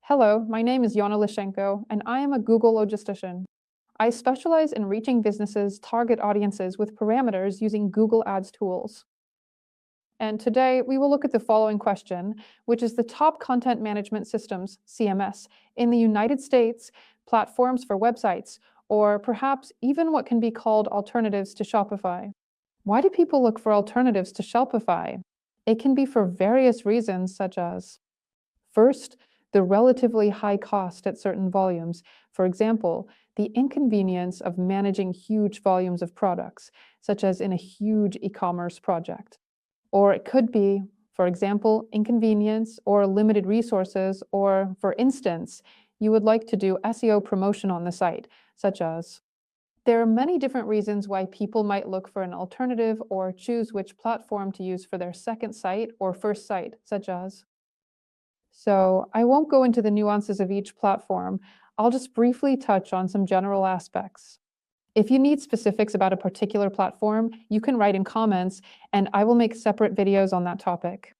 Hello, my name is Yana Lishenko, and I am a Google logistician. I specialize in reaching businesses' target audiences with parameters using Google Ads tools. And today, we will look at the following question, which is the top content management systems, CMS, in the United States, platforms for websites, or perhaps even what can be called alternatives to Shopify. Why do people look for alternatives to Shopify? It can be for various reasons, such as first, the relatively high cost at certain volumes. For example, the inconvenience of managing huge volumes of products, such as in a huge e-commerce project. Or it could be, for example, inconvenience or limited resources, or for instance, you would like to do SEO promotion on the site, such as there are many different reasons why people might look for an alternative or choose which platform to use for their second site or first site, such as. So I won't go into the nuances of each platform. I'll just briefly touch on some general aspects. If you need specifics about a particular platform, you can write in comments, and I will make separate videos on that topic.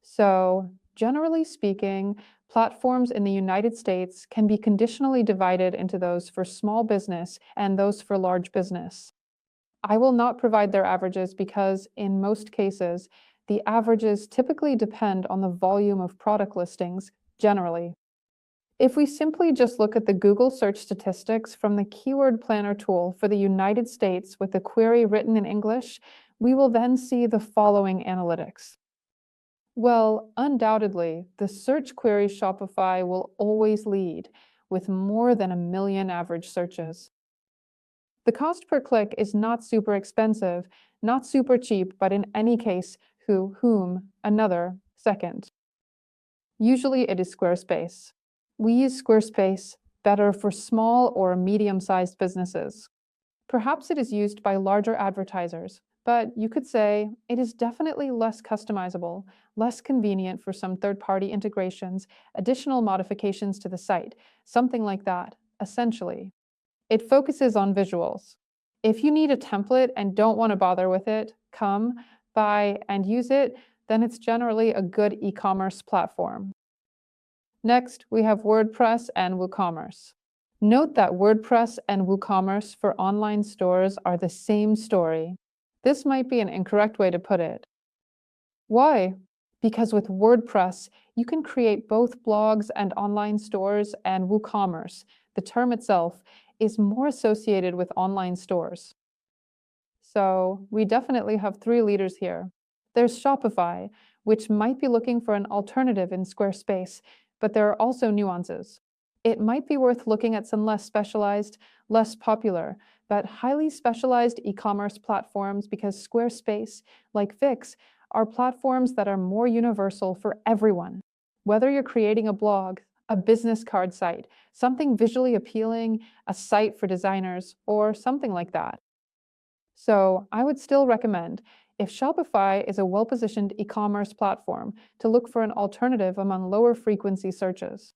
So, generally speaking, platforms in the United States can be conditionally divided into those for small business and those for large business. I will not provide their averages because, in most cases, the averages typically depend on the volume of product listings, generally. If we simply just look at the Google search statistics from the Keyword Planner tool for the United States with the query written in English, we will then see the following analytics. Well, undoubtedly, the search query Shopify will always lead, with more than 1 million average searches. The cost per click is not super expensive, not super cheap, but in any case, whom, another, second. Usually it is Squarespace. We use Squarespace better for small or medium-sized businesses. Perhaps it is used by larger advertisers, but you could say it is definitely less customizable, less convenient for some third-party integrations, additional modifications to the site, something like that, essentially. It focuses on visuals. If you need a template and don't want to bother with it, come, buy, and use it, then it's generally a good e-commerce platform. Next, we have WordPress and WooCommerce. Note that WordPress and WooCommerce for online stores are the same story. This might be an incorrect way to put it. Why? Because with WordPress, you can create both blogs and online stores, and WooCommerce, the term itself, is more associated with online stores. So we definitely have 3 leaders here. There's Shopify, which might be looking for an alternative in Squarespace, but there are also nuances. It might be worth looking at some less specialized, less popular, but highly specialized e-commerce platforms because Squarespace, like Wix, are platforms that are more universal for everyone. Whether you're creating a blog, a business card site, something visually appealing, a site for designers, or something like that. So I would still recommend, if Shopify is a well-positioned e-commerce platform, to look for an alternative among lower frequency searches.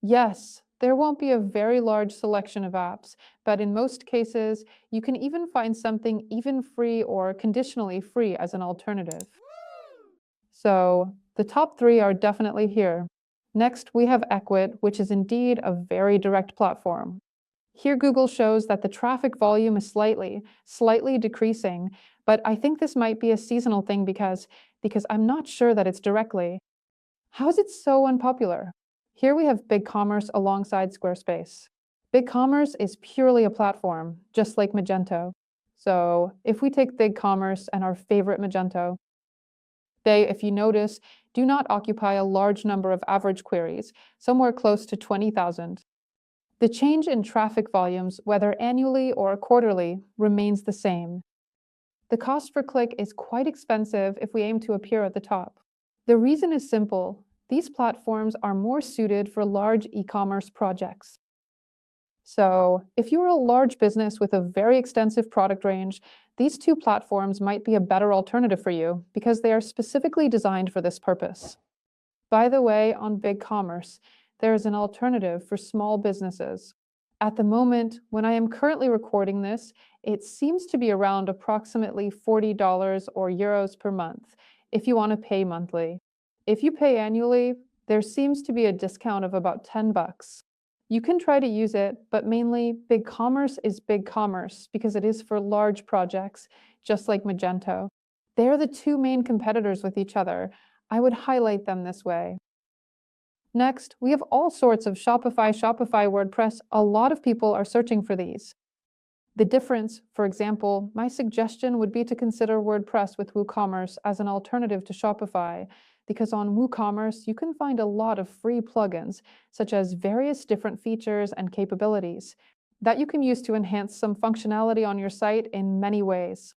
Yes, there won't be a very large selection of apps, but in most cases, you can even find something even free or conditionally free as an alternative. So the top 3 are definitely here. Next, we have Ecwid, which is indeed a very direct platform. Here Google shows that the traffic volume is slightly decreasing, but I think this might be a seasonal thing because I'm not sure that it's directly. How is it so unpopular? Here we have BigCommerce alongside Squarespace. BigCommerce is purely a platform, just like Magento. So if we take BigCommerce and our favorite Magento, they, if you notice, do not occupy a large number of average queries, somewhere close to 20,000. The change in traffic volumes, whether annually or quarterly, remains the same. The cost per click is quite expensive if we aim to appear at the top. The reason is simple. These platforms are more suited for large e-commerce projects. So, if you're a large business with a very extensive product range, these 2 platforms might be a better alternative for you because they are specifically designed for this purpose. By the way, on BigCommerce, there is an alternative for small businesses. At the moment, when I am currently recording this, it seems to be around approximately $40 or euros per month if you want to pay monthly. If you pay annually, There seems to be a discount of about $10. You can try to use it, but mainly BigCommerce is BigCommerce because it is for large projects, just like Magento. They're the two main competitors with each other. I would highlight them this way. Next, we have all sorts of Shopify, WordPress. A lot of people are searching for these. The difference, for example, my suggestion would be to consider WordPress with WooCommerce as an alternative to Shopify, because on WooCommerce you can find a lot of free plugins, such as various different features and capabilities, that you can use to enhance some functionality on your site in many ways.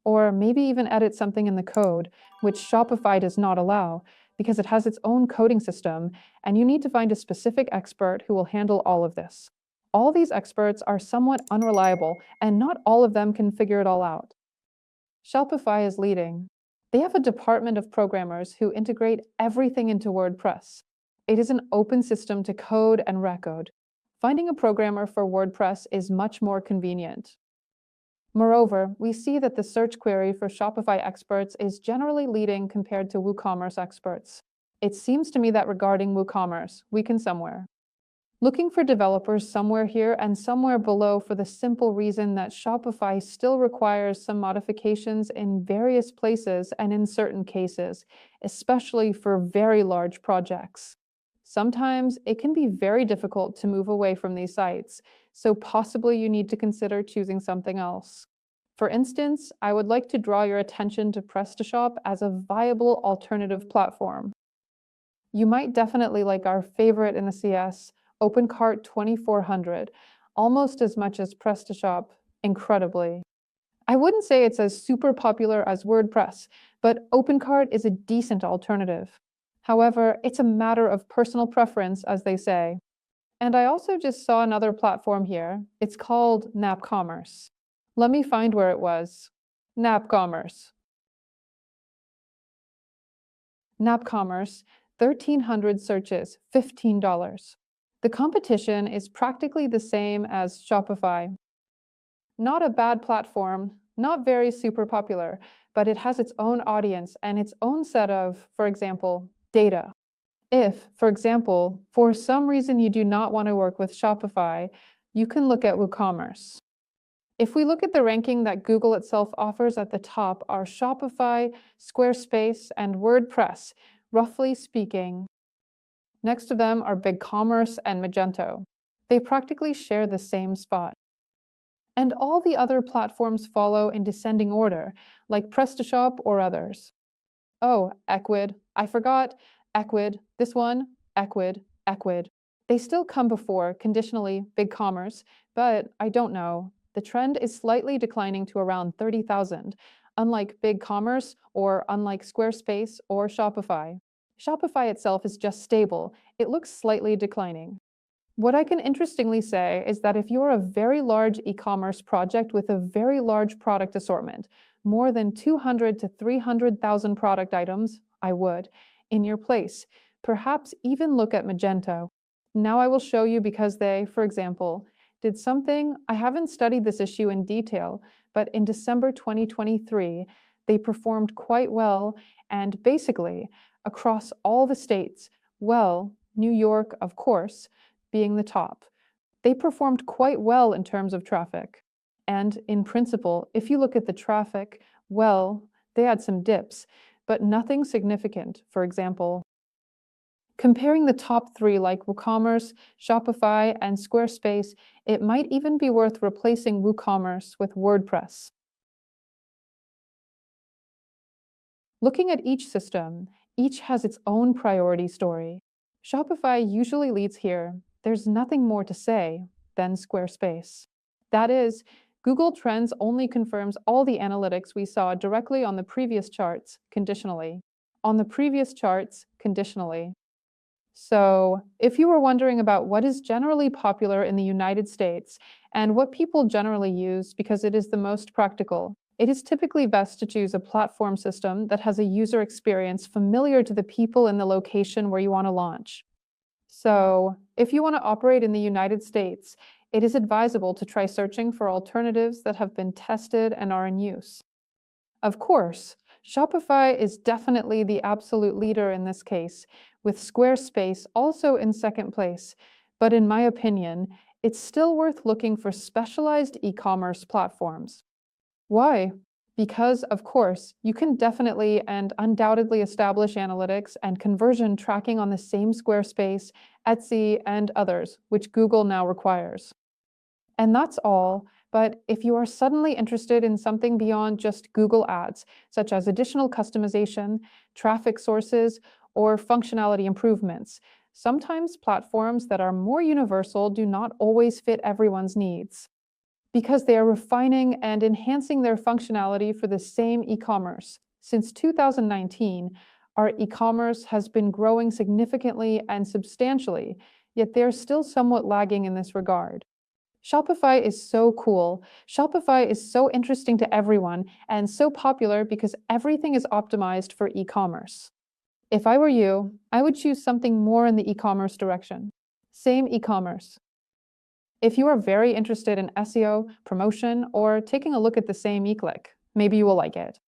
Or maybe even edit something in the code, which Shopify does not allow, because it has its own coding system, and you need to find a specific expert who will handle all of this. All these experts are somewhat unreliable, and not all of them can figure it all out. Shopify is leading. They have a department of programmers who integrate everything into WordPress. It is an open system to code and recode. Finding a programmer for WordPress is much more convenient. Moreover, we see that the search query for Shopify experts is generally leading compared to WooCommerce experts. It seems to me that regarding WooCommerce, we can somewhere. Looking for developers somewhere here and somewhere below for the simple reason that Shopify still requires some modifications in various places and in certain cases, especially for very large projects. Sometimes it can be very difficult to move away from these sites, so possibly you need to consider choosing something else. For instance, I would like to draw your attention to PrestaShop as a viable alternative platform. You might definitely like our favorite in the CS, OpenCart 2400, almost as much as PrestaShop, incredibly. I wouldn't say it's as super popular as WordPress, but OpenCart is a decent alternative. However, it's a matter of personal preference, as they say. And I also just saw another platform here. It's called NapCommerce. Let me find where it was. NapCommerce. NapCommerce, 1,300 searches, $15. The competition is practically the same as Shopify. Not a bad platform, not very super popular, but it has its own audience and its own set of, for example, data. If, for example, for some reason you do not want to work with Shopify, you can look at WooCommerce. If we look at the ranking that Google itself offers, at the top are Shopify, Squarespace, and WordPress, roughly speaking. Next to them are BigCommerce and Magento. They practically share the same spot. And all the other platforms follow in descending order, like PrestaShop or others. Oh, Ecwid. I forgot. Ecwid. This one. Ecwid. Ecwid. They still come before, conditionally, BigCommerce, but I don't know. The trend is slightly declining to around 30,000, unlike BigCommerce or unlike Squarespace or Shopify. Shopify itself is just stable. It looks slightly declining. What I can interestingly say is that if you're a very large e-commerce project with a very large product assortment, more than 200 to 300,000 product items, I would, in your place, perhaps even look at Magento. Now I will show you because they, for example, did something. I haven't studied this issue in detail, but in December 2023, they performed quite well and basically across all the states, well, New York, of course, being the top. They performed quite well in terms of traffic. And in principle, if you look at the traffic, well, they had some dips, but nothing significant. For example, comparing the top three like WooCommerce, Shopify, and Squarespace, it might even be worth replacing WooCommerce with WordPress. Looking at each system, each has its own priority story. Shopify usually leads here. There's nothing more to say than Squarespace. That is, Google Trends only confirms all the analytics we saw directly on the previous charts, conditionally. On the previous charts, conditionally. So, if you were wondering about what is generally popular in the United States and what people generally use because it is the most practical, it is typically best to choose a platform system that has a user experience familiar to the people in the location where you want to launch. So, if you want to operate in the United States, it is advisable to try searching for alternatives that have been tested and are in use. Of course, Shopify is definitely the absolute leader in this case, with Squarespace also in second place. But in my opinion, it's still worth looking for specialized e-commerce platforms. Why? Because, of course, you can definitely and undoubtedly establish analytics and conversion tracking on the same Squarespace, Etsy, and others, which Google now requires. And that's all, but if you are suddenly interested in something beyond just Google Ads, such as additional customization, traffic sources, or functionality improvements, sometimes platforms that are more universal do not always fit everyone's needs, because they are refining and enhancing their functionality for the same e-commerce. Since 2019, our e-commerce has been growing significantly and substantially, yet they're still somewhat lagging in this regard. Shopify is so cool. Shopify is so interesting to everyone and so popular because everything is optimized for e-commerce. If I were you, I would choose something more in the e-commerce direction. Same e-commerce. If you are very interested in SEO, promotion, or taking a look at the same e-click, maybe you will like it.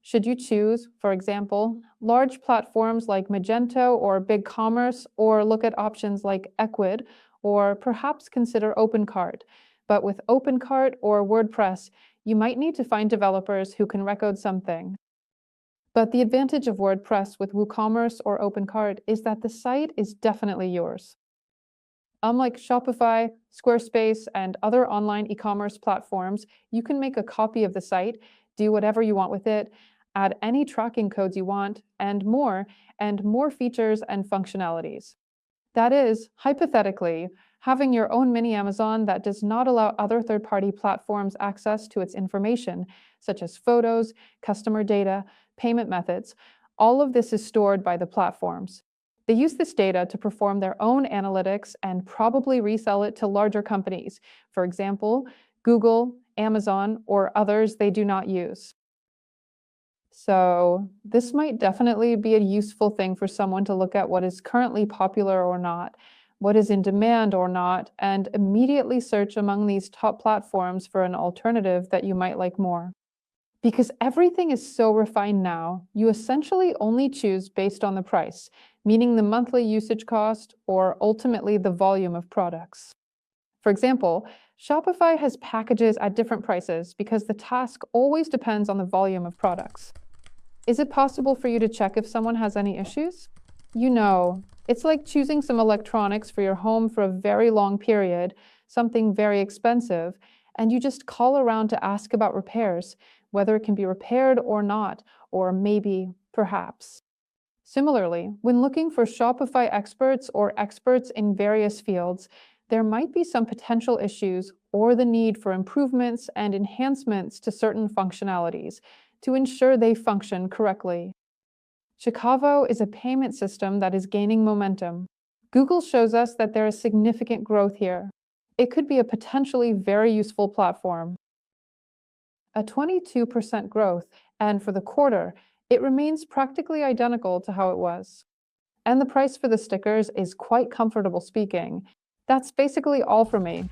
Should you choose, for example, large platforms like Magento or BigCommerce, or look at options like Ecwid, or perhaps consider OpenCart. But with OpenCart or WordPress, you might need to find developers who can recode something. But the advantage of WordPress with WooCommerce or OpenCart is that the site is definitely yours. Unlike Shopify, Squarespace, and other online e-commerce platforms, you can make a copy of the site, do whatever you want with it, add any tracking codes you want, and more features and functionalities. That is, hypothetically, having your own mini Amazon that does not allow other third-party platforms access to its information, such as photos, customer data, payment methods. All of this is stored by the platforms. They use this data to perform their own analytics and probably resell it to larger companies, for example, Google, Amazon, or others they do not use. So this might definitely be a useful thing for someone to look at what is currently popular or not, what is in demand or not, and immediately search among these top platforms for an alternative that you might like more. Because everything is so refined now, you essentially only choose based on the price, meaning the monthly usage cost or ultimately the volume of products. For example, Shopify has packages at different prices because the task always depends on the volume of products. Is it possible for you to check if someone has any issues? You know, it's like choosing some electronics for your home for a very long period, something very expensive, and you just call around to ask about repairs, whether it can be repaired or not, or maybe, perhaps. Similarly, when looking for Shopify experts or experts in various fields, there might be some potential issues or the need for improvements and enhancements to certain functionalities to ensure they function correctly. Shopify is a payment system that is gaining momentum. Google shows us that there is significant growth here. It could be a potentially very useful platform. A 22% growth, and for the quarter, it remains practically identical to how it was. And the price for the stickers is quite comfortable speaking. That's basically all for me.